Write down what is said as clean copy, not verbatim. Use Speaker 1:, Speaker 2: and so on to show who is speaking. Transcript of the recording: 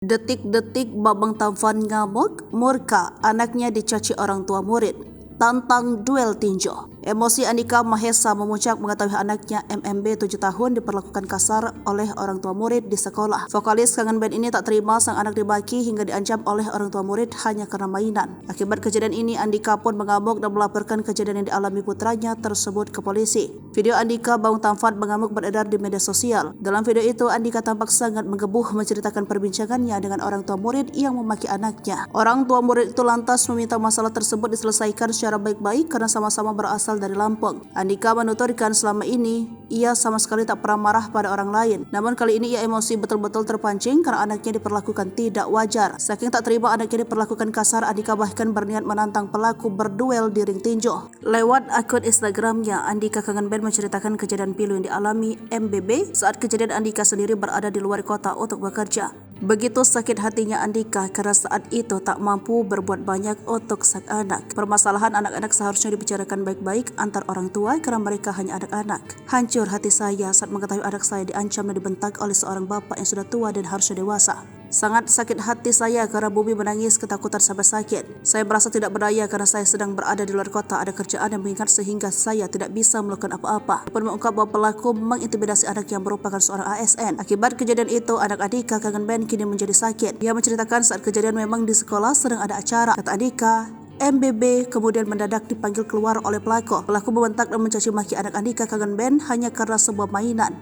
Speaker 1: Detik-detik Babang Tampan ngamuk, murka anaknya dicaci orang tua murid. Tantang duel tinju. Emosi Andika Mahesa memuncak mengetahui anaknya MMB 7 tahun diperlakukan kasar oleh orang tua murid di sekolah. Vokalis Kangen Band ini tak terima sang anak dimaki hingga diancam oleh orang tua murid hanya karena mainan. Akibat kejadian ini, Andika pun mengamuk dan melaporkan kejadian yang dialami putranya tersebut ke polisi. Video Andika Babang Tampan mengamuk beredar di media sosial. Dalam video itu, Andika tampak sangat menggebuh menceritakan perbincangannya dengan orang tua murid yang memaki anaknya. Orang tua murid itu lantas meminta masalah tersebut diselesaikan secara baik-baik karena sama-sama berasal dari Lampung. Andika menuturkan selama ini ia sama sekali tak pernah marah pada orang lain. Namun kali ini ia emosi betul-betul terpancing karena anaknya diperlakukan tidak wajar. Saking tak terima anaknya diperlakukan kasar, Andika bahkan berniat menantang pelaku berduel di ring tinju. Lewat akun Instagramnya, Andika Kangen Band menceritakan kejadian pilu yang dialami MBB saat kejadian Andika sendiri berada di luar kota untuk bekerja. Begitu sakit hatinya Andika karena saat itu tak mampu berbuat banyak untuk sang anak. Permasalahan anak-anak seharusnya dibicarakan baik-baik antar orang tua karena mereka hanya anak-anak. Hancur hati saya saat mengetahui anak saya diancam dan dibentak oleh seorang bapak yang sudah tua dan harusnya dewasa. Sangat sakit hati saya karena Bumi menangis ketakutan sampai sakit. Saya merasa tidak berdaya karena saya sedang berada di luar kota, ada kerjaan yang mengingat sehingga saya tidak bisa melakukan apa-apa. Pun mengungkap bahwa pelaku mengintimidasi anak yang merupakan seorang ASN. Akibat kejadian itu, anak Andika Kangen Band kini menjadi sakit. Dia menceritakan saat kejadian memang di sekolah sedang ada acara. Kata Andika, MBB kemudian mendadak dipanggil keluar oleh pelaku. Pelaku membentak dan mencaci maki anak Andika Kangen Band hanya karena sebuah mainan.